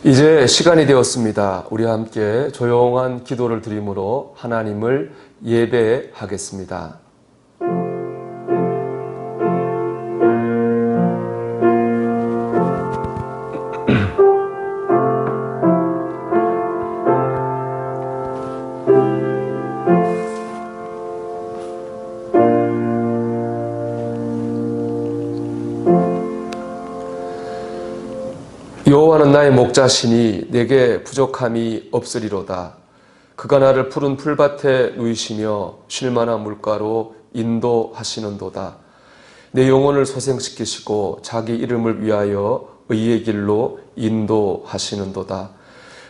이제 시간이 되었습니다. 우리 함께 조용한 기도를 드림으로 하나님을 예배하겠습니다. 여호와는 나의 목자시니 내게 부족함이 없으리로다. 그가 나를 푸른 풀밭에 누이시며 쉴만한 물가로 인도하시는도다. 내 영혼을 소생시키시고 자기 이름을 위하여 의의 길로 인도하시는도다.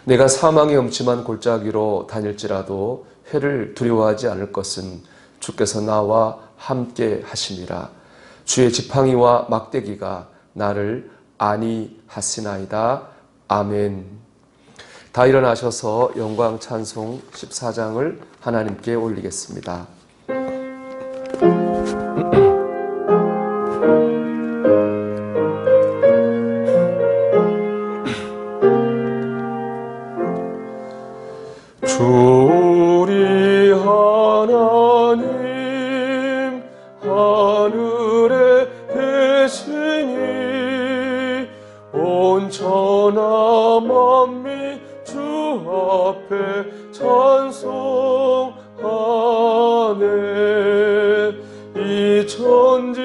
내가 사망의 음침한 골짜기로 다닐지라도 해를 두려워하지 않을 것은 주께서 나와 함께 하시니라. 주의 지팡이와 막대기가 나를 안위하시나이다. 아멘. 다 일어나셔서 영광 찬송 14장을 하나님께 올리겠습니다. 주리 하나님 하늘에 계시니 온천하 만민 주 앞에 찬송하네. 이 천지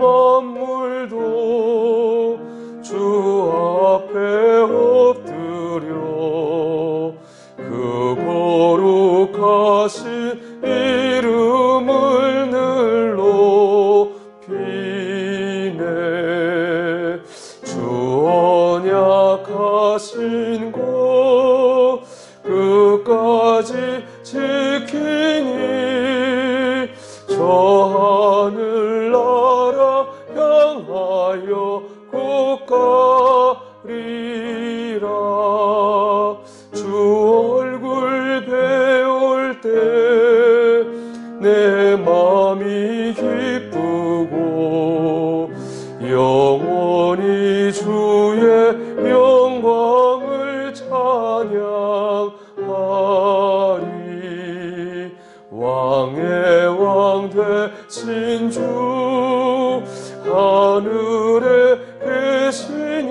만물도 주 앞에 엎드려 그 거룩하신 이름을 늘 높이네. 언약하신 곳 끝까지 지키니 저 하늘나라 향하여 곧 가리라. 주 얼굴 배울 때 내 맘이 기쁘고 영원히 주의 영광을 찬양하리. 왕의 왕 되신 주 하늘에 계시니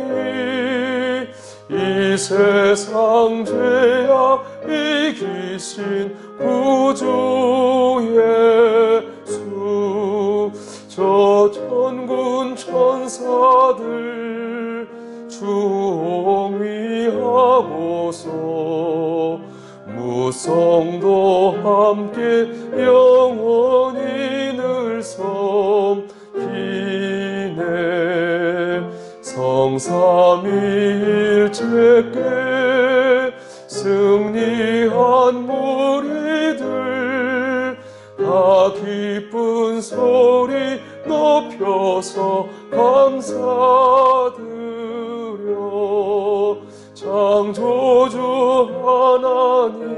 이 세상 죄악 이기신 구주 예수. 저 천군 천사들 주옹위하고서 무성도 함께 영원히 늘 섬기네. 성삼위일체께 승리한 무리들 다 기쁜 소리 높여서 감사드려. 창조주 하나님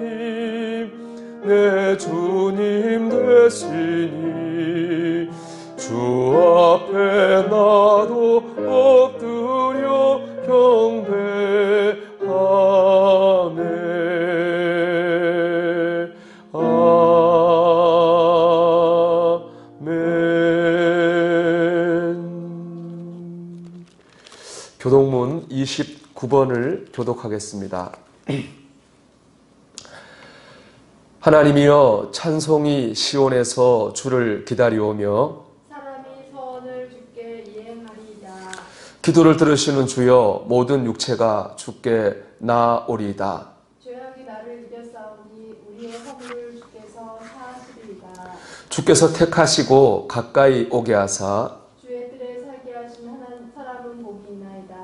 내 주님 되시니 주 앞에 나도 엎드려 경배하네. 교독문 29번을 교독하겠습니다. 하나님이여 찬송이 시온에서 주를 기다리오며 사람이 서원을 주께 이행하리이다. 기도를 들으시는 주여 모든 육체가 주께 나오리이다. 죄악이 나를 이겼사오니 우리의 허물을 주께서 사하시리이다. 주께서 택하시고 가까이 오게 하사 주의 뜰에 살게 하신 하나님 사람은 복이 있나이다.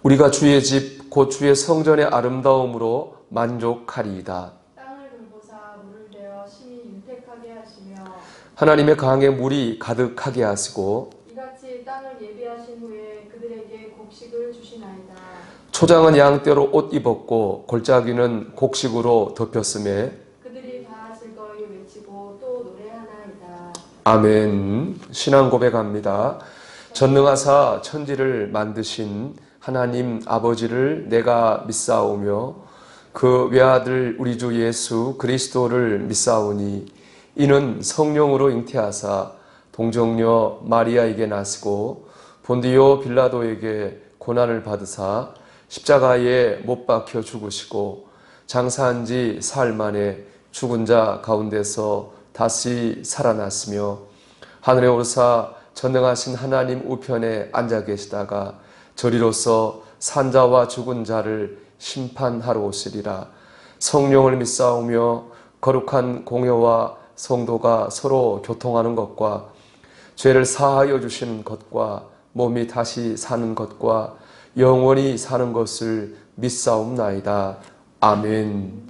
우리가 주의 집 곧 주의 성전의 아름다움으로 만족하리이다. 땅을 돌보사 물을 대어 심히 윤택하게 하시며 하나님의 강에 물이 가득하게 하시고 이같이 땅을 예비하신 후에 그들에게 곡식을 주시나이다. 초장은 양떼로 옷 입었고 골짜기는 곡식으로 덮였음에 그들이 다 즐거이 외치고 또 노래하나이다. 아멘. 신앙 고백합니다. 전능하사 천지를 만드신 하나님 아버지를 내가 믿사오며 그 외아들 우리 주 예수 그리스도를 믿사오니 이는 성령으로 잉태하사 동정녀 마리아에게 나시고 본디오 빌라도에게 고난을 받으사 십자가에 못 박혀 죽으시고 장사한 지 사흘 만에 죽은 자 가운데서 다시 살아났으며 하늘에 오르사 전능하신 하나님 우편에 앉아 계시다가 저리로서 산자와 죽은 자를 심판하러 오시리라. 성령을 믿사오며 거룩한 공회와 성도가 서로 교통하는 것과 죄를 사하여 주시는 것과 몸이 다시 사는 것과 영원히 사는 것을 믿사옵나이다. 아멘.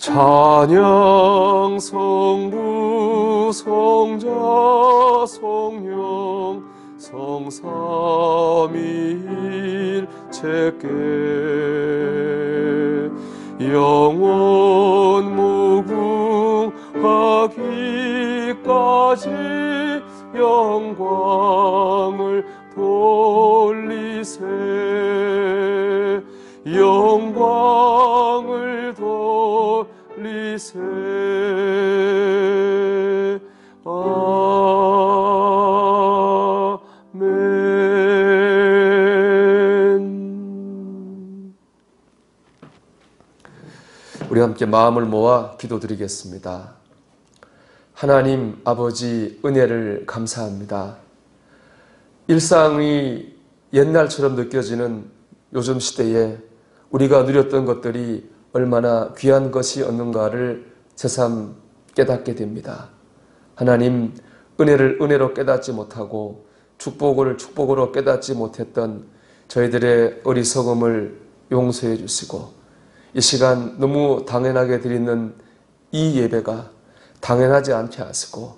찬양 성부 성자 성령 성삼위일체께 영원 무궁하기까지 영광을 돌리세 영광을 돌리세 아멘. 우리 함께 마음을 모아 기도드리겠습니다. 하나님 아버지 은혜를 감사합니다. 일상이 옛날처럼 느껴지는 요즘 시대에 우리가 누렸던 것들이 얼마나 귀한 것이었는가를 새삼 깨닫게 됩니다. 하나님, 은혜를 은혜로 깨닫지 못하고 축복을 축복으로 깨닫지 못했던 저희들의 어리석음을 용서해 주시고 이 시간 너무 당연하게 드리는 이 예배가 당연하지 않게 하시고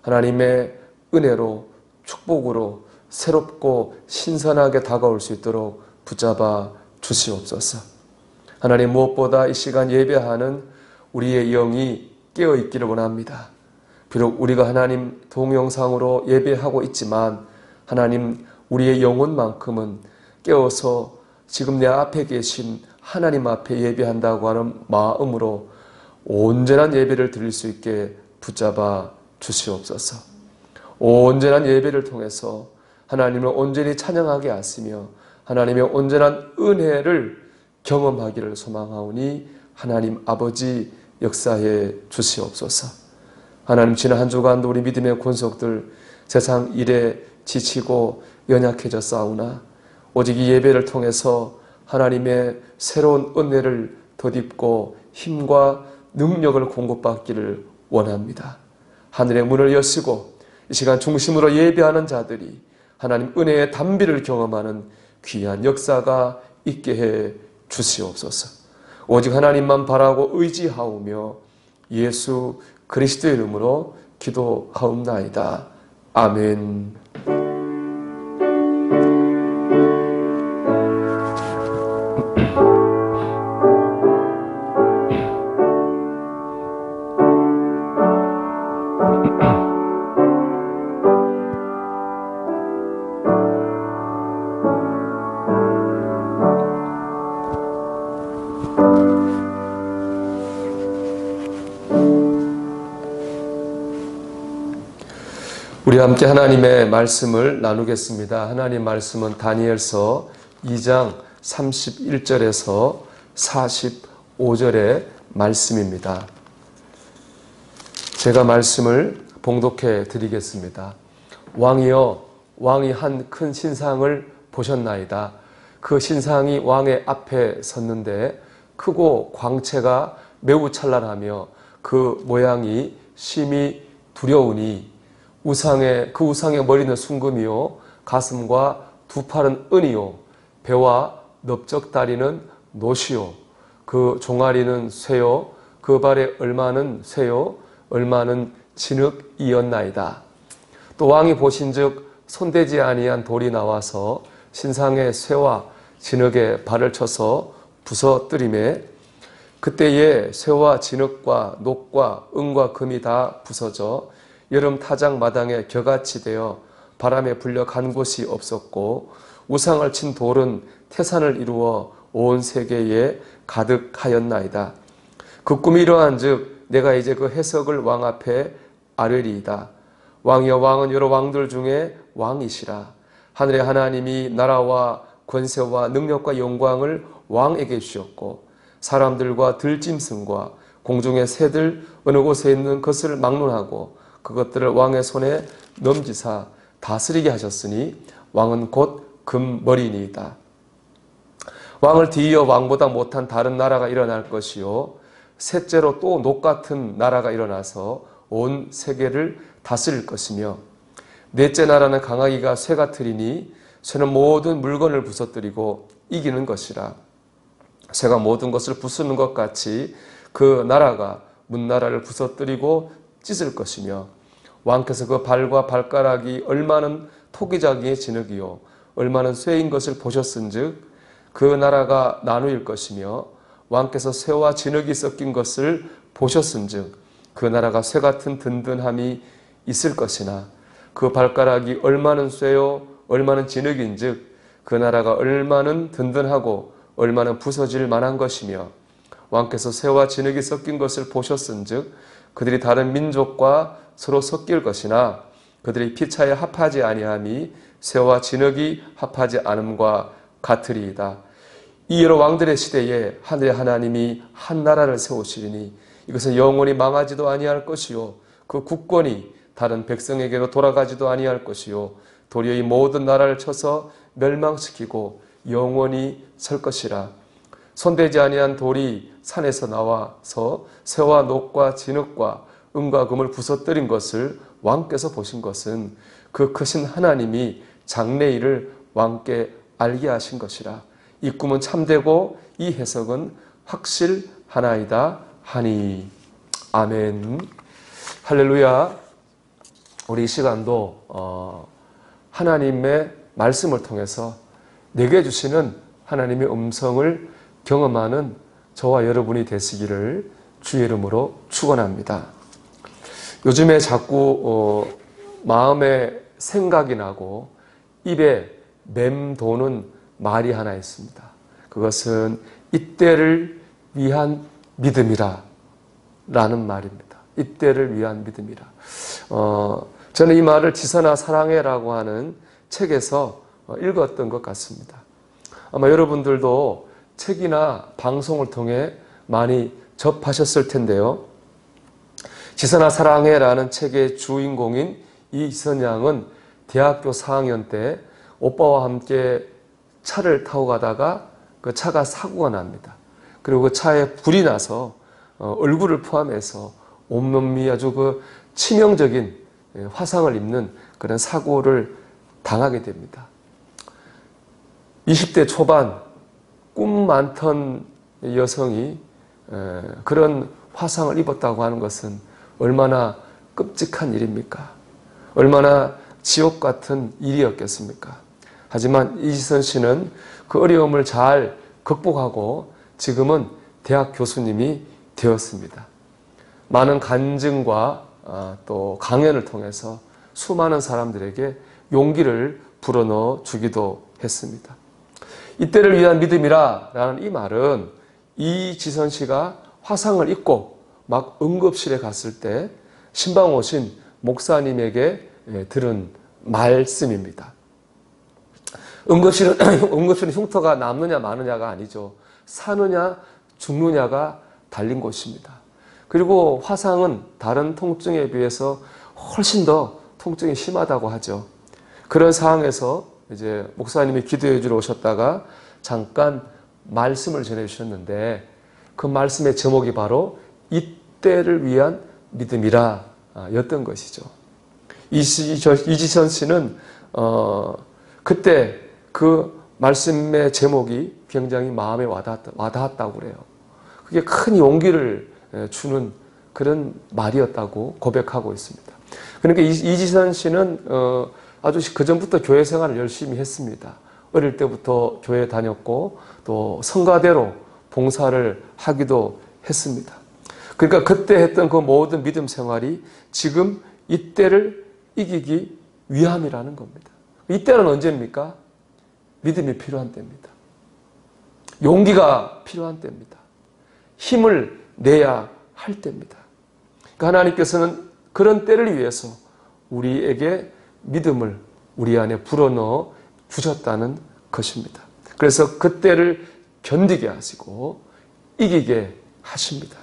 하나님의 은혜로 축복으로 새롭고 신선하게 다가올 수 있도록 붙잡아 주시옵소서. 하나님, 무엇보다 이 시간 예배하는 우리의 영이 깨어있기를 원합니다. 비록 우리가 하나님 동영상으로 예배하고 있지만 하나님, 우리의 영혼만큼은 깨어서 지금 내 앞에 계신 하나님 앞에 예배한다고 하는 마음으로 온전한 예배를 드릴 수 있게 붙잡아 주시옵소서. 온전한 예배를 통해서 하나님을 온전히 찬양하게 하시며 하나님의 온전한 은혜를 경험하기를 소망하오니 하나님 아버지 역사해 주시옵소서. 하나님, 지난 한 주간도 우리 믿음의 권속들 세상 일에 지치고 연약해져 싸우나 오직 이 예배를 통해서 하나님의 새로운 은혜를 덧입고 힘과 능력을 공급받기를 원합니다. 하늘의 문을 여시고 이 시간 중심으로 예배하는 자들이 하나님 은혜의 단비를 경험하는 귀한 역사가 있게 해 주시옵소서. 오직 하나님만 바라고 의지하오며 예수 그리스도의 이름으로 기도하옵나이다. 아멘. 우리 함께 하나님의 말씀을 나누겠습니다. 하나님 말씀은 다니엘서 2장 31절에서 45절의 말씀입니다. 제가 말씀을 봉독해 드리겠습니다. 왕이여, 왕이 한 큰 신상을 보셨나이다. 그 신상이 왕의 앞에 섰는데 크고 광채가 매우 찬란하며 그 모양이 심히 두려우니 그 우상의 머리는 순금이요 가슴과 두 팔은 은이요 배와 넓적다리는 노시요 그 종아리는 쇠요 그 발에 얼마는 쇠요 얼마는 진흙이었나이다. 또 왕이 보신즉 손대지 아니한 돌이 나와서 신상의 쇠와 진흙에 발을 쳐서 부서뜨리매 그때에 쇠와 진흙과 녹과 은과 금이 다 부서져 여름 타작 마당에 겨같이 되어 바람에 불려 간 곳이 없었고 우상을 친 돌은 태산을 이루어 온 세계에 가득하였나이다. 그 꿈이 이러한즉 내가 이제 그 해석을 왕 앞에 아뢰리이다. 왕이여 왕은 여러 왕들 중에 왕이시라. 하늘의 하나님이 나라와 권세와 능력과 영광을 왕에게 주셨고 사람들과 들짐승과 공중의 새들 어느 곳에 있는 것을 막론하고 그것들을 왕의 손에 넘기사 다스리게 하셨으니 왕은 곧 금머리니이다. 왕을 뒤이어 왕보다 못한 다른 나라가 일어날 것이요 셋째로 또 녹 같은 나라가 일어나서 온 세계를 다스릴 것이며 넷째 나라는 강하기가 쇠 같으리니 쇠는 모든 물건을 부서뜨리고 이기는 것이라. 쇠가 모든 것을 부수는 것 같이 그 나라가 문나라를 부서뜨리고 찢을 것이며 왕께서 그 발과 발가락이 얼마는 토기장이의 진흙이요 얼마는 쇠인 것을 보셨은즉 그 나라가 나누일 것이며 왕께서 쇠와 진흙이 섞인 것을 보셨은즉 그 나라가 쇠 같은 든든함이 있을 것이나 그 발가락이 얼마는 쇠요 얼마는 진흙인즉 그 나라가 얼마는 든든하고 얼마는 부서질 만한 것이며 왕께서 쇠와 진흙이 섞인 것을 보셨은즉 그들이 다른 민족과 서로 섞일 것이나 그들이 피차에 합하지 아니함이 쇠와 진흙이 합하지 않음과 같으리이다. 이 여러 왕들의 시대에 하늘의 하나님이 한 나라를 세우시리니 이것은 영원히 망하지도 아니할 것이요 그 국권이 다른 백성에게로 돌아가지도 아니할 것이요 도리어 이 모든 나라를 쳐서 멸망시키고 영원히 설 것이라. 손대지 아니한 돌이 산에서 나와서 쇠와 녹과 진흙과 은과 금을 부서뜨린 것을 왕께서 보신 것은 그 크신 하나님이 장래일을 왕께 알게 하신 것이라. 이 꿈은 참되고 이 해석은 확실하나이다 하니. 아멘. 할렐루야. 우리 이 시간도 하나님의 말씀을 통해서 내게 주시는 하나님의 음성을 경험하는 저와 여러분이 되시기를 주의 이름으로 축원합니다. 요즘에 자꾸 마음에 생각이 나고 입에 맴도는 말이 하나 있습니다. 그것은 이때를 위한 믿음이라 라는 말입니다. 이때를 위한 믿음이라. 저는 이 말을 지선아 사랑해라고 하는 책에서 읽었던 것 같습니다. 아마 여러분들도 책이나 방송을 통해 많이 접하셨을 텐데요. 지선아 사랑해라는 책의 주인공인 이지선 양은 대학교 4학년 때 오빠와 함께 차를 타고 가다가 그 차가 사고가 납니다. 그리고 그 차에 불이 나서 얼굴을 포함해서 온몸이 아주 그 치명적인 화상을 입는 그런 사고를 당하게 됩니다. 20대 초반 꿈 많던 여성이 그런 화상을 입었다고 하는 것은 얼마나 끔찍한 일입니까? 얼마나 지옥 같은 일이었겠습니까? 하지만 이지선 씨는 그 어려움을 잘 극복하고 지금은 대학 교수님이 되었습니다. 많은 간증과 또 강연을 통해서 수많은 사람들에게 용기를 불어넣어 주기도 했습니다. 이때를 위한 믿음이라 라는 이 말은 이지선 씨가 화상을 입고 막 응급실에 갔을 때 신방 오신 목사님에게 들은 말씀입니다. 응급실은 흉터가 남느냐 마느냐가 아니죠. 사느냐 죽느냐가 달린 곳입니다. 그리고 화상은 다른 통증에 비해서 훨씬 더 통증이 심하다고 하죠. 그런 상황에서 이제 목사님이 기도해 주러 오셨다가 잠깐 말씀을 전해 주셨는데 그 말씀의 제목이 바로 이때를 위한 믿음이라 였던 것이죠. 이지선 씨는 그때 그 말씀의 제목이 굉장히 마음에 와닿았다고 그래요. 그게 큰 용기를 주는 그런 말이었다고 고백하고 있습니다. 그러니까 이지선 씨는 아주 그전부터 교회 생활을 열심히 했습니다. 어릴 때부터 교회 다녔고 또 성가대로 봉사를 하기도 했습니다. 그러니까 그때 했던 그 모든 믿음 생활이 지금 이때를 이기기 위함이라는 겁니다. 이때는 언제입니까? 믿음이 필요한 때입니다. 용기가 필요한 때입니다. 힘을 내야 할 때입니다. 그러니까 하나님께서는 그런 때를 위해서 우리에게 믿음을 우리 안에 불어넣어 주셨다는 것입니다. 그래서 그 때를 견디게 하시고 이기게 하십니다.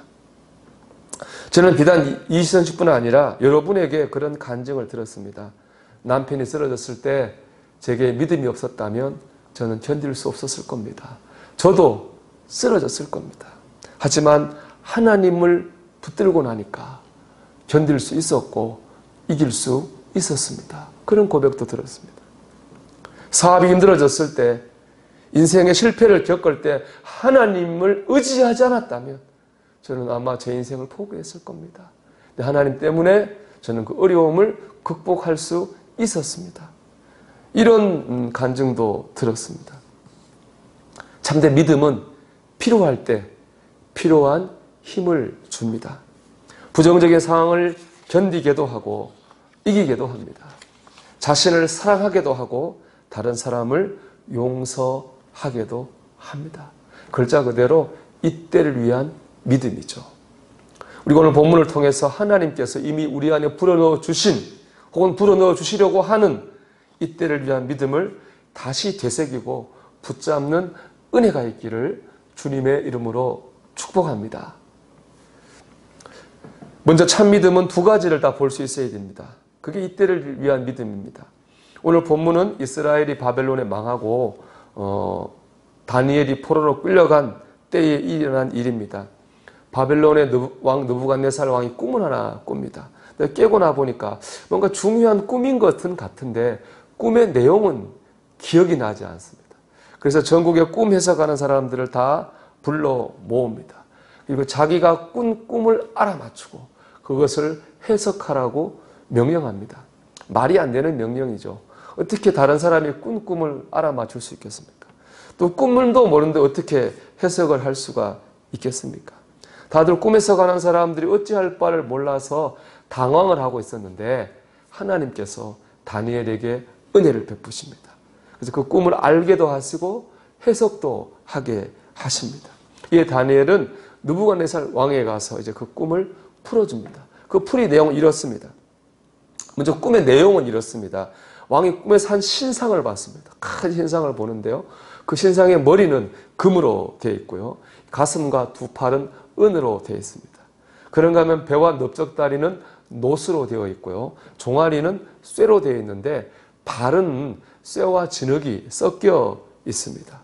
저는 비단 이 시선식뿐 아니라 여러분에게 그런 간증을 들었습니다. 남편이 쓰러졌을 때 제게 믿음이 없었다면 저는 견딜 수 없었을 겁니다. 저도 쓰러졌을 겁니다. 하지만 하나님을 붙들고 나니까 견딜 수 있었고 이길 수 있었습니다. 그런 고백도 들었습니다. 사업이 힘들어졌을 때, 인생의 실패를 겪을 때 하나님을 의지하지 않았다면 저는 아마 제 인생을 포기했을 겁니다. 근데 하나님 때문에 저는 그 어려움을 극복할 수 있었습니다. 이런 간증도 들었습니다. 참된 믿음은 필요할 때 필요한 힘을 줍니다. 부정적인 상황을 견디게도 하고 이기게도 합니다. 자신을 사랑하게도 하고 다른 사람을 용서하게도 합니다. 글자 그대로 이때를 위한 믿음이죠. 우리가 오늘 본문을 통해서 하나님께서 이미 우리 안에 불어넣어 주신 혹은 불어넣어 주시려고 하는 이때를 위한 믿음을 다시 되새기고 붙잡는 은혜가 있기를 주님의 이름으로 축복합니다. 먼저 참 믿음은 두 가지를 다 볼 수 있어야 됩니다. 그게 이때를 위한 믿음입니다. 오늘 본문은 이스라엘이 바벨론에 망하고 다니엘이 포로로 끌려간 때에 일어난 일입니다. 바벨론의 왕 느부갓네살 왕이 꿈을 하나 꿉니다. 깨고 나 보니까 뭔가 중요한 꿈인 것은 같은데 꿈의 내용은 기억이 나지 않습니다. 그래서 전국에 꿈 해석하는 사람들을 다 불러 모읍니다. 그리고 자기가 꾼 꿈을 알아맞추고 그것을 해석하라고 명령합니다. 말이 안 되는 명령이죠. 어떻게 다른 사람이 꾼 꿈을 알아맞출 수 있겠습니까? 또 꿈을도 모르는데 어떻게 해석을 할 수가 있겠습니까? 다들 꿈 해석하는 사람들이 어찌할 바를 몰라서 당황을 하고 있었는데 하나님께서 다니엘에게 은혜를 베푸십니다. 그래서 그 꿈을 알게도 하시고 해석도 하게 하십니다. 이에 다니엘은 느부갓네살 왕에 가서 이제 그 꿈을 풀어줍니다. 그 풀이 내용은 이렇습니다. 먼저 꿈의 내용은 이렇습니다. 왕이 꿈에서 한 신상을 봤습니다. 큰 신상을 보는데요. 그 신상의 머리는 금으로 되어 있고요. 가슴과 두 팔은 은으로 되어 있습니다. 그런가 하면 배와 넓적다리는 노스로 되어 있고요. 종아리는 쇠로 되어 있는데 발은 쇠와 진흙이 섞여 있습니다.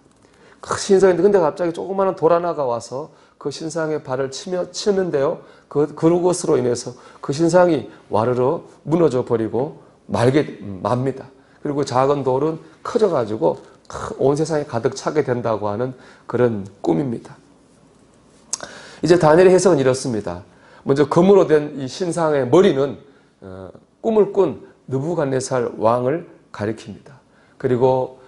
그 신상인데 근데 갑자기 조그마한 돌 하나가 와서 그 신상의 발을 치는데요. 그것으로 인해서 그 신상이 와르르 무너져 버리고 맙니다. 그리고 작은 돌은 커져가지고 온 세상에 가득 차게 된다고 하는 그런 꿈입니다. 이제 다니엘의 해석은 이렇습니다. 먼저 금으로 된 이 신상의 머리는 꿈을 꾼 느부갓네살 왕을 가리킵니다. 그리고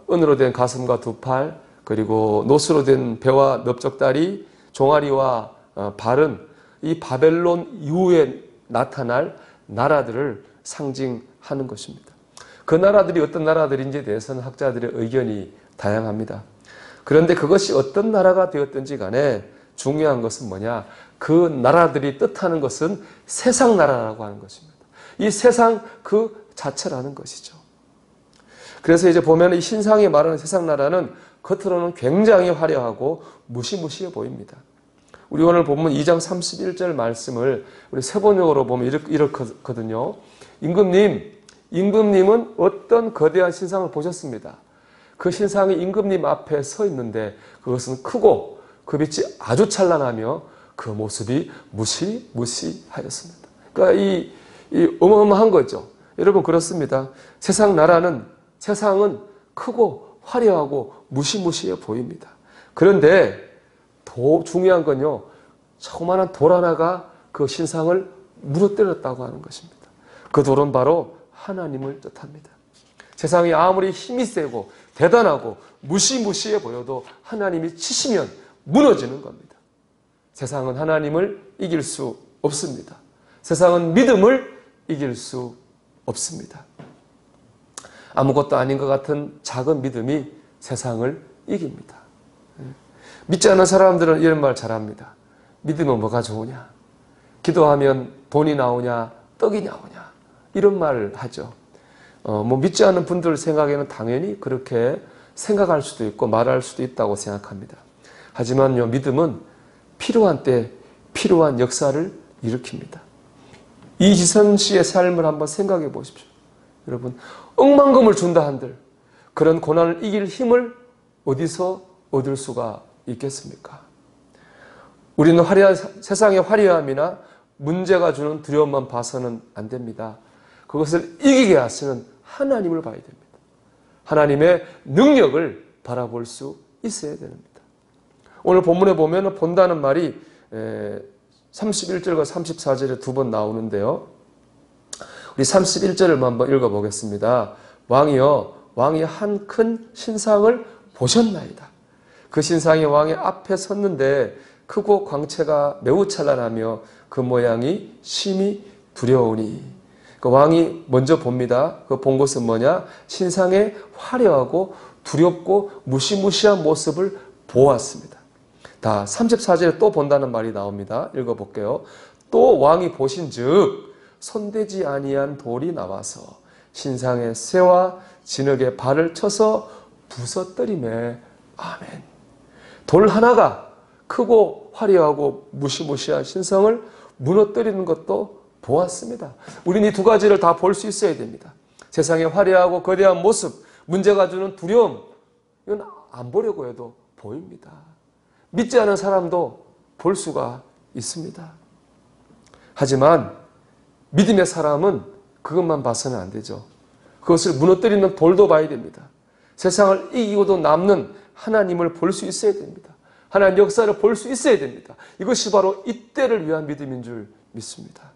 은으로 된 가슴과 두 팔, 그리고 노스로 된 배와 넓적다리, 종아리와 발은 이 바벨론 이후에 나타날 나라들을 상징하는 것입니다. 그 나라들이 어떤 나라들인지에 대해서는 학자들의 의견이 다양합니다. 그런데 그것이 어떤 나라가 되었든지 간에 중요한 것은 뭐냐? 그 나라들이 뜻하는 것은 세상 나라라고 하는 것입니다. 이 세상 그 자체라는 것이죠. 그래서 이제 보면 이 신상이 말하는 세상 나라는 겉으로는 굉장히 화려하고 무시무시해 보입니다. 우리 오늘 본문 2장 31절 말씀을 우리 세번역으로 보면 이렇거든요. 임금님은 어떤 거대한 신상을 보셨습니다. 그 신상이 임금님 앞에 서 있는데 그것은 크고 그 빛이 아주 찬란하며 그 모습이 무시무시하였습니다. 그러니까 이 어마어마한 거죠. 여러분 그렇습니다. 세상은 크고 화려하고 무시무시해 보입니다. 그런데 더 중요한 건요. 조그마한 돌 하나가 그 신상을 무너뜨렸다고 하는 것입니다. 그 돌은 바로 하나님을 뜻합니다. 세상이 아무리 힘이 세고 대단하고 무시무시해 보여도 하나님이 치시면 무너지는 겁니다. 세상은 하나님을 이길 수 없습니다. 세상은 믿음을 이길 수 없습니다. 아무것도 아닌 것 같은 작은 믿음이 세상을 이깁니다. 믿지 않는 사람들은 이런 말 잘합니다. 믿으면 뭐가 좋으냐? 기도하면 돈이 나오냐? 떡이 나오냐? 이런 말을 하죠. 믿지 않는 분들 생각에는 당연히 그렇게 생각할 수도 있고 말할 수도 있다고 생각합니다. 하지만요, 믿음은 필요한 때 필요한 역사를 일으킵니다. 이지선 씨의 삶을 한번 생각해 보십시오. 여러분, 억만금을 준다 한들 그런 고난을 이길 힘을 어디서 얻을 수가 있겠습니까? 우리는 세상의 화려함이나 문제가 주는 두려움만 봐서는 안 됩니다. 그것을 이기게 하시는 하나님을 봐야 됩니다. 하나님의 능력을 바라볼 수 있어야 됩니다. 오늘 본문에 보면 본다는 말이 31절과 34절에 두 번 나오는데요. 우리 31절을 한번 읽어보겠습니다. 왕이 한 큰 신상을 보셨나이다. 그 신상이 왕의 앞에 섰는데 크고 광채가 매우 찬란하며 그 모양이 심히 두려우니. 그 왕이 먼저 봅니다. 그 본 것은 뭐냐? 신상의 화려하고 두렵고 무시무시한 모습을 보았습니다. 34절에 또 본다는 말이 나옵니다. 읽어볼게요. 또 왕이 보신즉 손대지 아니한 돌이 나와서 신상의 쇠와 진흙에 발을 쳐서 부서뜨리매. 아멘. 돌 하나가 크고 화려하고 무시무시한 신성을 무너뜨리는 것도 보았습니다. 우리는 이 두 가지를 다 볼 수 있어야 됩니다. 세상의 화려하고 거대한 모습, 문제가 주는 두려움, 이건 안 보려고 해도 보입니다. 믿지 않은 사람도 볼 수가 있습니다. 하지만 믿음의 사람은 그것만 봐서는 안 되죠. 그것을 무너뜨리는 돌도 봐야 됩니다. 세상을 이기고도 남는 하나님을 볼 수 있어야 됩니다. 하나님 역사를 볼 수 있어야 됩니다. 이것이 바로 이때를 위한 믿음인 줄 믿습니다.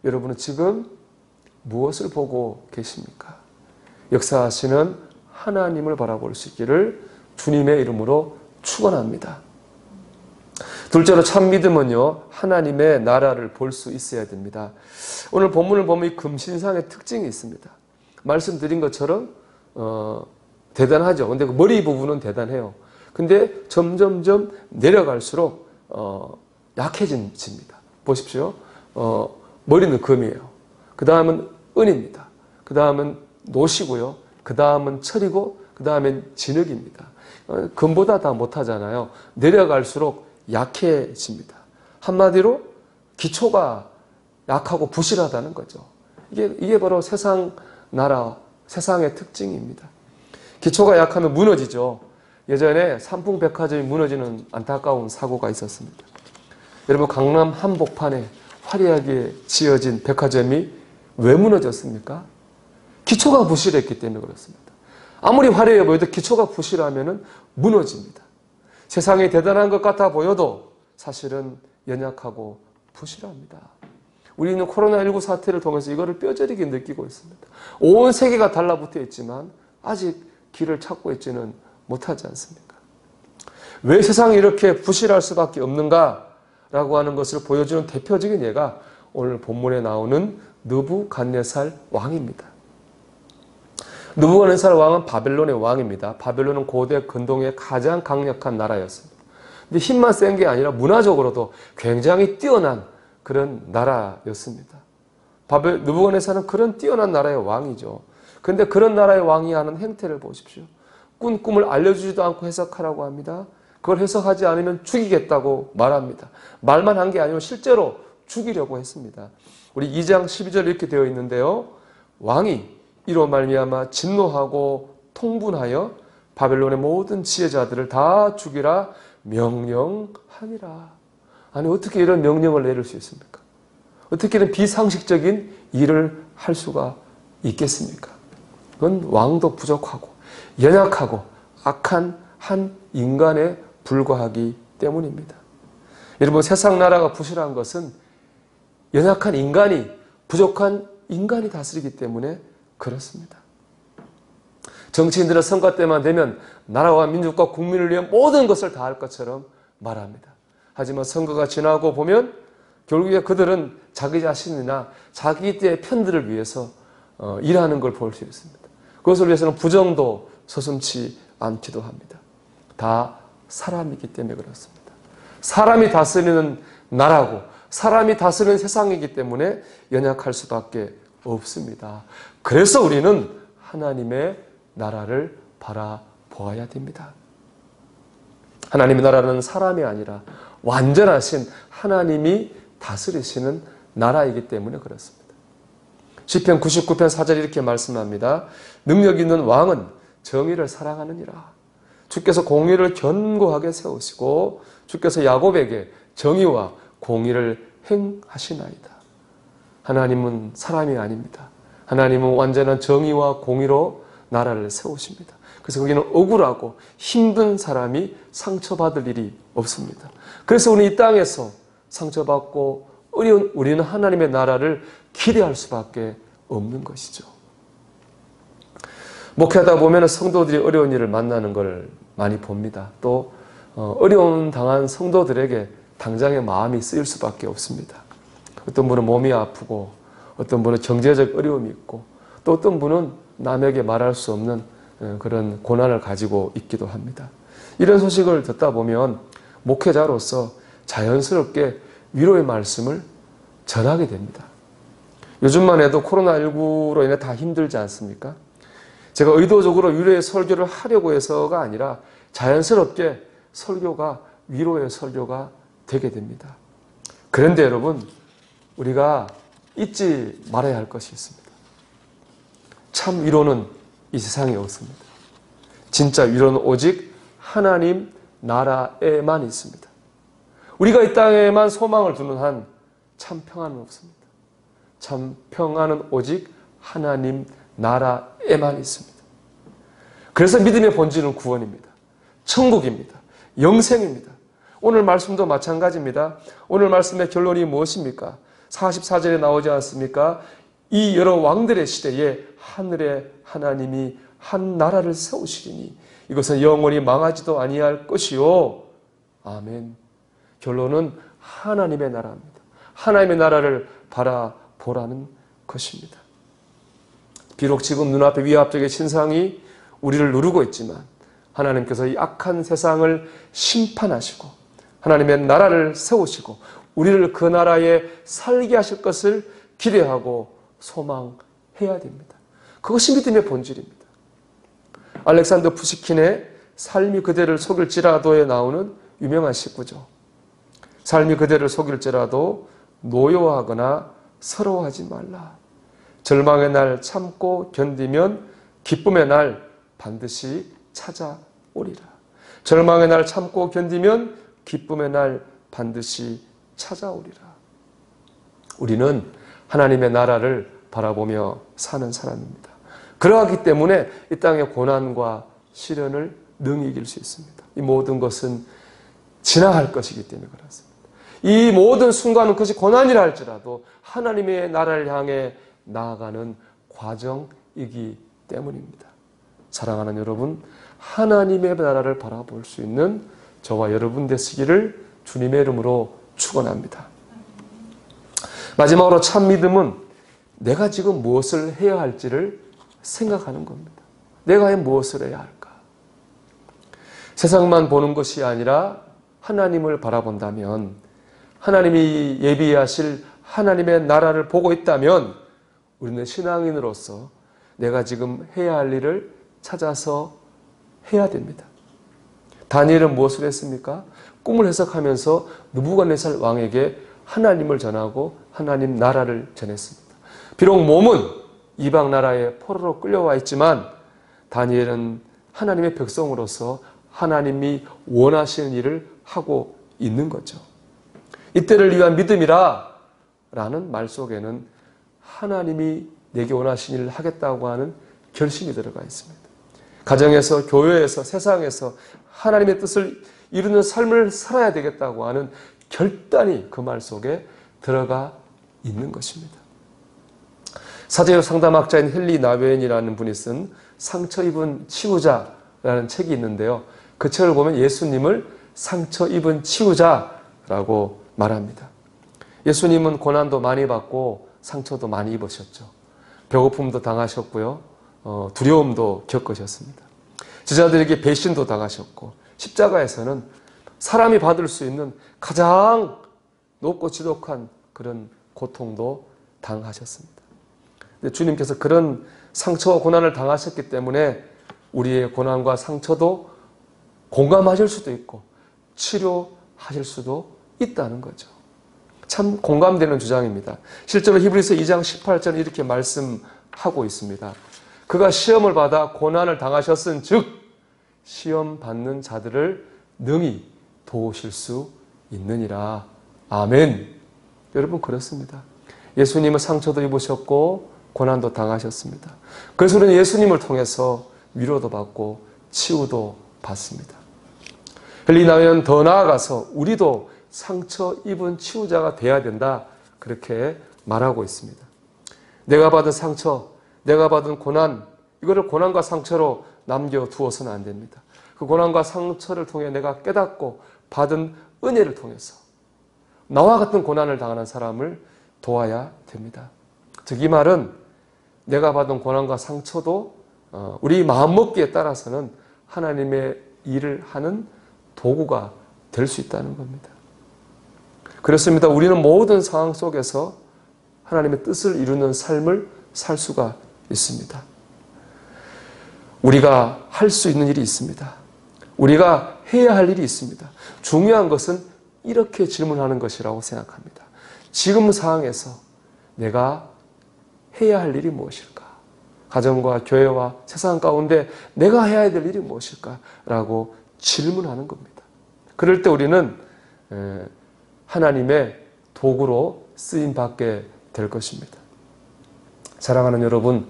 여러분은 지금 무엇을 보고 계십니까? 역사하시는 하나님을 바라볼 수 있기를 주님의 이름으로 축원합니다. 둘째로 참 믿음은요, 하나님의 나라를 볼 수 있어야 됩니다. 오늘 본문을 보면 이 금신상의 특징이 있습니다. 말씀드린 것처럼 대단하죠. 근데 그 머리 부분은 대단해요. 근데 점점점 내려갈수록 약해집니다. 보십시오. 머리는 금이에요. 그 다음은 은입니다. 그 다음은 노시고요. 그 다음은 철이고 그 다음엔 진흙입니다. 금보다 다 못하잖아요. 내려갈수록 약해집니다. 한마디로 기초가 약하고 부실하다는 거죠. 이게 바로 세상의 특징입니다. 기초가 약하면 무너지죠. 예전에 삼풍백화점이 무너지는 안타까운 사고가 있었습니다. 여러분, 강남 한복판에 화려하게 지어진 백화점이 왜 무너졌습니까? 기초가 부실했기 때문에 그렇습니다. 아무리 화려해 보여도 기초가 부실하면 무너집니다. 세상이 대단한 것 같아 보여도 사실은 연약하고 부실합니다. 우리는 코로나19 사태를 통해서 이거를 뼈저리게 느끼고 있습니다. 온 세계가 달라붙어 있지만 아직 길을 찾고 있지는 못하지 않습니까? 왜 세상이 이렇게 부실할 수밖에 없는가라고 하는 것을 보여주는 대표적인 예가 오늘 본문에 나오는 느부갓네살 왕입니다. 느부갓네살 왕은 바벨론의 왕입니다. 바벨론은 고대 근동의 가장 강력한 나라였습니다. 근데 힘만 센 게 아니라 문화적으로도 굉장히 뛰어난 그런 나라였습니다. 느부갓네살은 그런 뛰어난 나라의 왕이죠. 그런데 그런 나라의 왕이 하는 행태를 보십시오. 꾼 꿈을 알려주지도 않고 해석하라고 합니다. 그걸 해석하지 않으면 죽이겠다고 말합니다. 말만 한 게 아니고 실제로 죽이려고 했습니다. 우리 2장 12절 이렇게 되어 있는데요. 왕이 이로 말미암아 진노하고 통분하여 바벨론의 모든 지혜자들을 다 죽이라 명령하니라. 아니, 어떻게 이런 명령을 내릴 수 있습니까? 어떻게 이런 비상식적인 일을 할 수가 있겠습니까? 그건 왕도 부족하고 연약하고 악한 한 인간에 불과하기 때문입니다. 여러분, 세상 나라가 부실한 것은 연약한 인간이, 부족한 인간이 다스리기 때문에 그렇습니다. 정치인들은 선거 때만 되면 나라와 민족과 국민을 위해 모든 것을 다 할 것처럼 말합니다. 하지만 선거가 지나고 보면 결국에 그들은 자기 자신이나 자기의 편들을 위해서 일하는 걸 볼 수 있습니다. 그것을 위해서는 부정도 서슴지 않기도 합니다. 다 사람이기 때문에 그렇습니다. 사람이 다스리는 나라고 사람이 다스리는 세상이기 때문에 연약할 수밖에 없습니다. 그래서 우리는 하나님의 나라를 바라보아야 됩니다. 하나님의 나라는 사람이 아니라 완전하신 하나님이 다스리시는 나라이기 때문에 그렇습니다. 시편 99편 4절 이렇게 말씀합니다. 능력 있는 왕은 정의를 사랑하느니라. 주께서 공의를 견고하게 세우시고 주께서 야곱에게 정의와 공의를 행하시나이다. 하나님은 사람이 아닙니다. 하나님은 완전한 정의와 공의로 나라를 세우십니다. 그래서 거기는 억울하고 힘든 사람이 상처받을 일이 없습니다. 그래서 우리는 이 땅에서 상처받고 어려운 우리는 하나님의 나라를 기대할 수밖에 없는 것이죠. 목회하다 보면 성도들이 어려운 일을 만나는 걸 많이 봅니다. 또 어려움 당한 성도들에게 당장의 마음이 쓰일 수밖에 없습니다. 어떤 분은 몸이 아프고 어떤 분은 경제적 어려움이 있고 또 어떤 분은 남에게 말할 수 없는 그런 고난을 가지고 있기도 합니다. 이런 소식을 듣다 보면 목회자로서 자연스럽게 위로의 말씀을 전하게 됩니다. 요즘만 해도 코로나19로 인해 다 힘들지 않습니까? 제가 의도적으로 위로의 설교를 하려고 해서가 아니라 자연스럽게 설교가 위로의 설교가 되게 됩니다. 그런데 여러분, 우리가 잊지 말아야 할 것이 있습니다. 참 위로는 이 세상에 없습니다. 진짜 위로는 오직 하나님 나라에만 있습니다. 우리가 이 땅에만 소망을 두는 한 참 평안은 없습니다. 참 평안은 오직 하나님 나라에만 있습니다. 그래서 믿음의 본질은 구원입니다. 천국입니다. 영생입니다. 오늘 말씀도 마찬가지입니다. 오늘 말씀의 결론이 무엇입니까? 44절에 나오지 않습니까? 이 여러 왕들의 시대에 하늘의 하나님이 한 나라를 세우시리니 이것은 영원히 망하지도 아니할 것이요. 아멘. 결론은 하나님의 나라입니다. 하나님의 나라를 바라보라는 것입니다. 비록 지금 눈앞에 위압적인 신상이 우리를 누르고 있지만 하나님께서 이 악한 세상을 심판하시고 하나님의 나라를 세우시고 우리를 그 나라에 살게 하실 것을 기대하고 소망해야 됩니다. 그것이 믿음의 본질입니다. 알렉산더 푸시킨의 삶이 그대를 속일지라도에 나오는 유명한 시구죠. 삶이 그대를 속일지라도 노여워하거나 서러워하지 말라. 절망의 날 참고 견디면 기쁨의 날 반드시 찾아오리라. 절망의 날 참고 견디면 기쁨의 날 반드시 찾아오리라. 우리는 하나님의 나라를 바라보며 사는 사람입니다. 그러하기 때문에 이 땅의 고난과 시련을 능히 이길 수 있습니다. 이 모든 것은 지나갈 것이기 때문에 그렇습니다. 이 모든 순간은 그것이 고난이라 할지라도 하나님의 나라를 향해 나아가는 과정이기 때문입니다. 사랑하는 여러분, 하나님의 나라를 바라볼 수 있는 저와 여러분 되시기를 주님의 이름으로 축원합니다. 마지막으로 참 믿음은 내가 지금 무엇을 해야 할지를 생각하는 겁니다. 내가 무엇을 해야 할까? 세상만 보는 것이 아니라 하나님을 바라본다면 하나님이 예비하실 하나님의 나라를 보고 있다면 우리는 신앙인으로서 내가 지금 해야 할 일을 찾아서 해야 됩니다. 다니엘은 무엇을 했습니까? 꿈을 해석하면서 느부갓네살 왕에게 하나님을 전하고 하나님 나라를 전했습니다. 비록 몸은 이방 나라에 포로로 끌려와 있지만 다니엘은 하나님의 백성으로서 하나님이 원하시는 일을 하고 있는 거죠. 이때를 위한 믿음이라 라는 말 속에는 하나님이 내게 원하시는 일을 하겠다고 하는 결심이 들어가 있습니다. 가정에서, 교회에서, 세상에서 하나님의 뜻을 이루는 삶을 살아야 되겠다고 하는 결단이 그 말 속에 들어가 있는 것입니다. 사제역 상담학자인 헨리 나웨인이라는 분이 쓴 상처 입은 치유자라는 책이 있는데요. 그 책을 보면 예수님을 상처 입은 치유자라고 라고 말합니다. 예수님은 고난도 많이 받고 상처도 많이 입으셨죠. 배고픔도 당하셨고요. 두려움도 겪으셨습니다. 제자들에게 배신도 당하셨고, 십자가에서는 사람이 받을 수 있는 가장 높고 지독한 그런 고통도 당하셨습니다. 근데 주님께서 그런 상처와 고난을 당하셨기 때문에 우리의 고난과 상처도 공감하실 수도 있고 치료하실 수도 있다는 거죠. 참 공감되는 주장입니다. 실제로 히브리서 2장 18절은 이렇게 말씀하고 있습니다. 그가 시험을 받아 고난을 당하셨은 즉 시험 받는 자들을 능히 도우실 수 있느니라. 아멘. 여러분 그렇습니다. 예수님은 상처도 입으셨고 고난도 당하셨습니다. 그래서 우리는 예수님을 통해서 위로도 받고 치유도 받습니다. 헬리나는 더 나아가서 우리도 상처 입은 치유자가 돼야 된다, 그렇게 말하고 있습니다. 내가 받은 상처, 내가 받은 고난, 이거를 고난과 상처로 남겨두어서는 안 됩니다. 그 고난과 상처를 통해 내가 깨닫고 받은 은혜를 통해서 나와 같은 고난을 당하는 사람을 도와야 됩니다. 즉 이 말은 내가 받은 고난과 상처도 우리 마음먹기에 따라서는 하나님의 일을 하는 도구가 될 수 있다는 겁니다. 그렇습니다. 우리는 모든 상황 속에서 하나님의 뜻을 이루는 삶을 살 수가 있습니다. 우리가 할 수 있는 일이 있습니다. 우리가 해야 할 일이 있습니다. 중요한 것은 이렇게 질문하는 것이라고 생각합니다. 지금 상황에서 내가 해야 할 일이 무엇일까? 가정과 교회와 세상 가운데 내가 해야 될 일이 무엇일까? 라고 질문하는 겁니다. 그럴 때 우리는 하나님의 도구로 쓰임받게 될 것입니다. 사랑하는 여러분,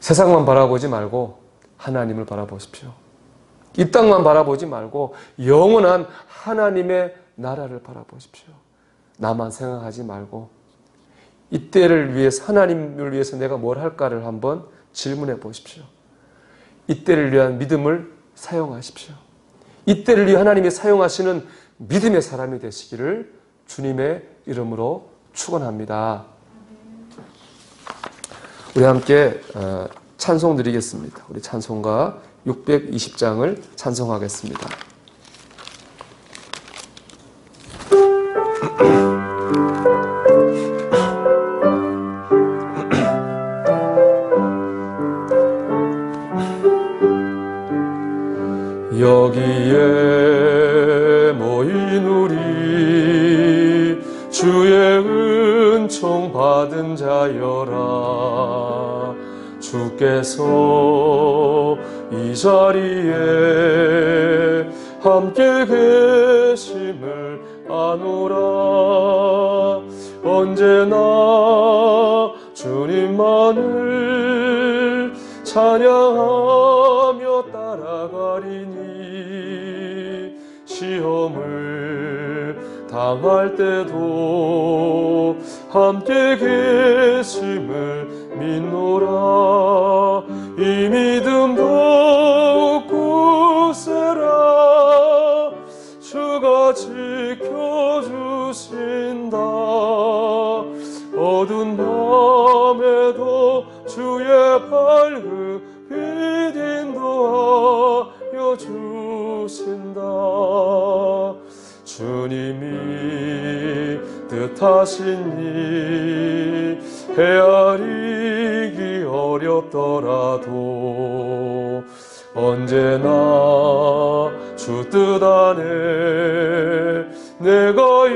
세상만 바라보지 말고 하나님을 바라보십시오. 이 땅만 바라보지 말고 영원한 하나님의 나라를 바라보십시오. 나만 생각하지 말고 이때를 위해서, 하나님을 위해서 내가 뭘 할까를 한번 질문해 보십시오. 이때를 위한 믿음을 사용하십시오. 이때를 위해 하나님이 사용하시는 믿음의 사람이 되시기를 주님의 이름으로 축원합니다. 우리 함께 찬송 드리겠습니다. 우리 찬송가 620장을 찬송하겠습니다. 여기에 모인 우리 주의 은총 받은 자여라. 주께서 이 자리에 함께 계심을 아노라. 언제나 주님만을 찬양하며 따라가리니 시험을 당할 때도 함께 계심을 믿노라. 이 믿음 더욱 굳세라. 주가 지켜주신다. 어두운 밤에도 주의 밝은 빛 인도하여 주신다. 주님이 뜻하신 일 헤아리기 어렵더라도 언제나 주 뜻 안에 내가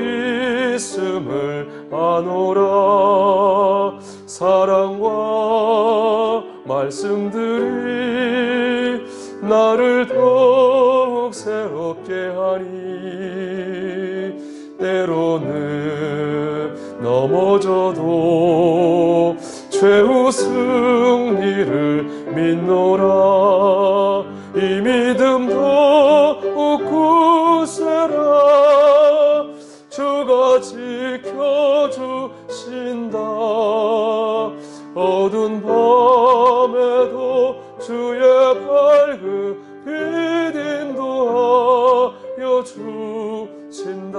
있음을 아노라. 사랑과 말씀들이 나를 더욱 새롭게 하니 때로는 넘어져도 최후 승리를 믿노라. 이 믿음 더욱 굳세라. 주가 지켜주신다. 어두운 밤에도 주의 밝은 빛 인도하여 주신다.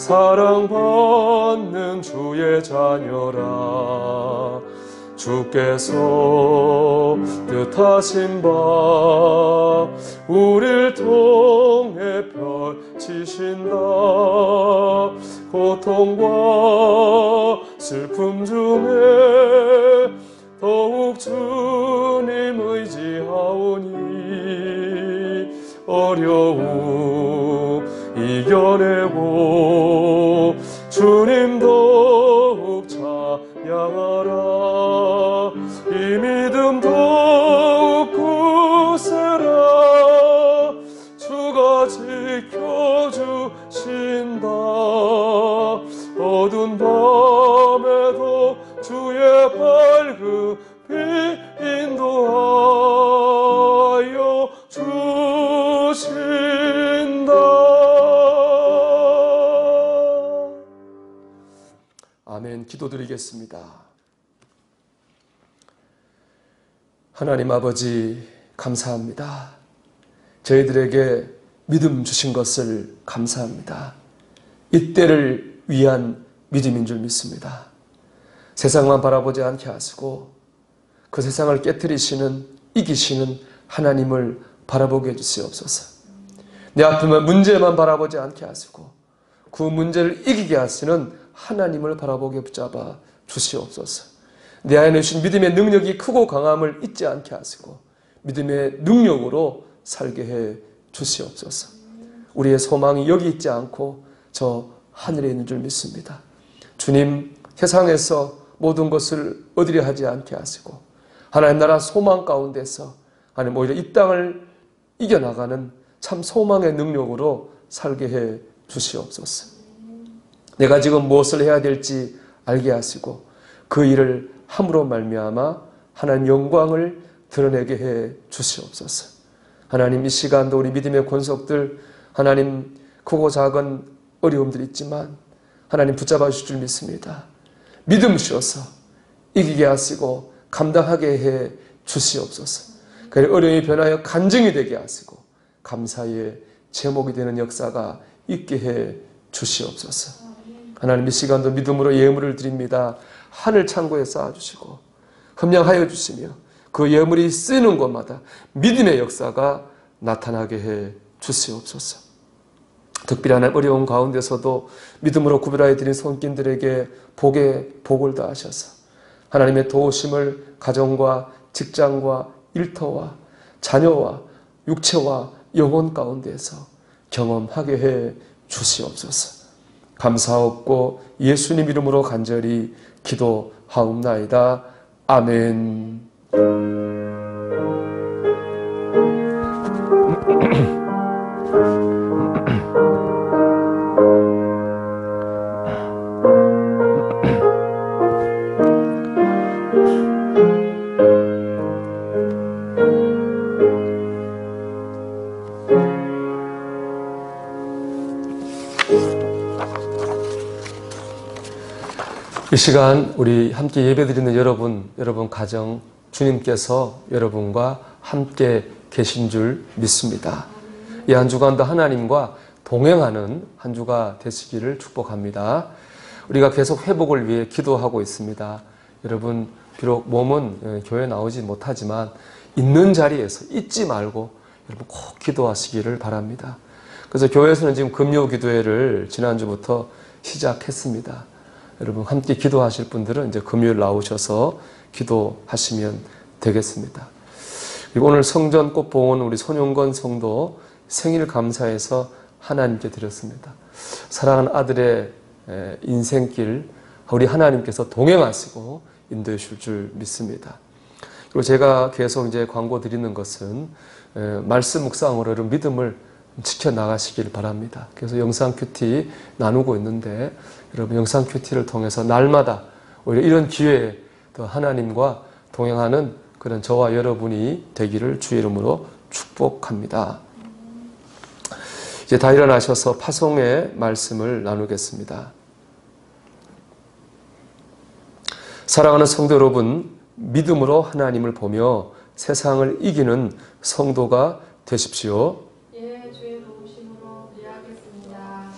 사랑받는 주의 자녀라. 주께서 뜻하신 바 우릴 통해 펼치신다. 고통과 슬픔 중에 더욱 주님 의지하오니 어려움 이겨내고 주님 더욱 찬양하라. 이 믿음 더욱 굳세라. 주가 지켜주신다. 어두운 밤에도 주의 밝음이 인도하여 주신다. 아멘. 기도드리겠습니다. 하나님 아버지, 감사합니다. 저희들에게 믿음 주신 것을 감사합니다. 이때를 위한 믿음인 줄 믿습니다. 세상만 바라보지 않게 하시고 그 세상을 깨트리시는, 이기시는 하나님을 바라보게 해주시옵소서. 내 앞에 문제만 바라보지 않게 하시고 그 문제를 이기게 하시는 하나님을 바라보게 붙잡아 주시옵소서. 내 안에 주신 믿음의 능력이 크고 강함을 잊지 않게 하시고 믿음의 능력으로 살게 해 주시옵소서. 우리의 소망이 여기 있지 않고 저 하늘에 있는 줄 믿습니다. 주님, 세상에서 모든 것을 얻으려 하지 않게 하시고 하나님 나라 소망 가운데서 하나님 오히려 이 땅을 이겨나가는 참 소망의 능력으로 살게 해 주시옵소서. 내가 지금 무엇을 해야 될지 알게 하시고 그 일을 함으로 말미암아 하나님 영광을 드러내게 해 주시옵소서. 하나님, 이 시간도 우리 믿음의 권속들 하나님 크고 작은 어려움들이 있지만 하나님 붙잡아 주실 줄 믿습니다. 믿음 주셔서 이기게 하시고 감당하게 해 주시옵소서. 그 어려움이 변하여 간증이 되게 하시고 감사의 제목이 되는 역사가 있게 해 주시옵소서. 하나님, 이 시간도 믿음으로 예물을 드립니다. 하늘 창고에 쌓아주시고 흠량하여 주시며 그 예물이 쓰이는 곳마다 믿음의 역사가 나타나게 해 주시옵소서. 특별한 어려운 가운데서도 믿음으로 구별하여 드린 손길들에게 복을 다하셔서 하나님의 도우심을 가정과 직장과 일터와 자녀와 육체와 영혼 가운데서 경험하게 해 주시옵소서. 감사하옵고 예수님 이름으로 간절히 기도하옵나이다. 아멘. 이 시간 우리 함께 예배드리는 여러분 가정 주님께서 여러분과 함께 계신 줄 믿습니다. 이 한 주간도 하나님과 동행하는 한 주가 되시기를 축복합니다. 우리가 계속 회복을 위해 기도하고 있습니다. 여러분, 비록 몸은 교회 나오지 못하지만 있는 자리에서 잊지 말고 여러분 꼭 기도하시기를 바랍니다. 그래서 교회에서는 지금 금요 기도회를 지난주부터 시작했습니다. 여러분 함께 기도하실 분들은 이제 금요일 나오셔서 기도하시면 되겠습니다. 그리고 오늘 성전 꽃봉은 우리 손용건 성도 생일 감사해서 하나님께 드렸습니다. 사랑하는 아들의 인생길 우리 하나님께서 동행하시고 인도해 주실 줄 믿습니다. 그리고 제가 계속 이제 광고 드리는 것은 말씀 묵상으로 여러분 믿음을 지켜나가시길 바랍니다. 그래서 영상 큐티 나누고 있는데 여러분 영상 큐티를 통해서 날마다 오히려 이런 기회에 더 하나님과 동행하는 그런 저와 여러분이 되기를 주의 이름으로 축복합니다. 이제 다 일어나셔서 파송의 말씀을 나누겠습니다. 사랑하는 성도 여러분, 믿음으로 하나님을 보며 세상을 이기는 성도가 되십시오. 예, 주의 도우심으로 그리하겠습니다.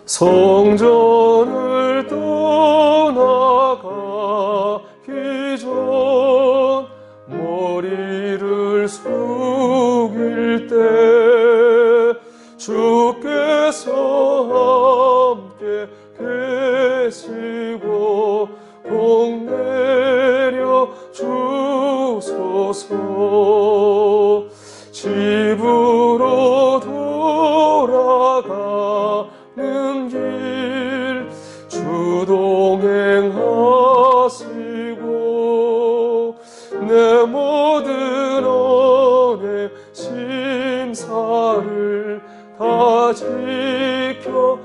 성전을 떠나가기 전 머리를 숙일 때 주께서 함께 계시고 복 내려 주소서. 집으로 돌아가는 길 주동행하시고 내 모든 언행 심사를 다 지켜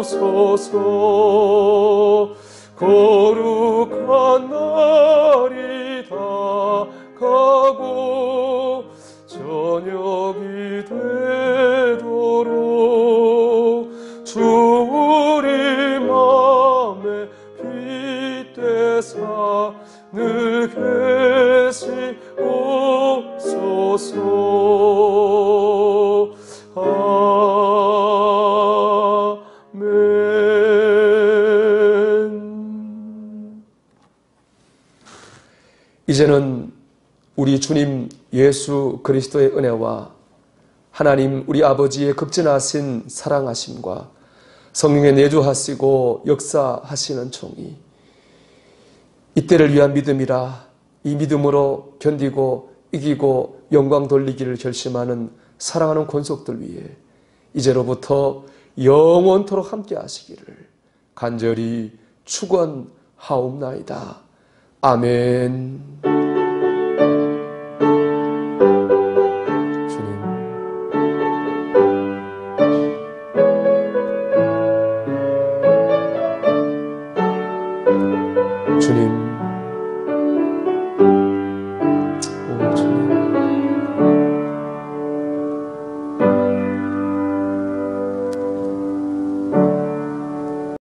주소서. 거룩한 날이 다가고 저녁이 되도록 주 우리 맘에 빛되사 늘 계시옵소서. 아멘. 이제는 우리 주님 예수 그리스도의 은혜와 하나님 우리 아버지의 극진하신 사랑하심과 성령의 내주하시고 역사하시는 총이 이때를 위한 믿음이라 이 믿음으로 견디고 이기고 영광 돌리기를 결심하는 사랑하는 권속들 위해 이제로부터 영원토록 함께 하시기를 간절히 축원하옵나이다. 아멘.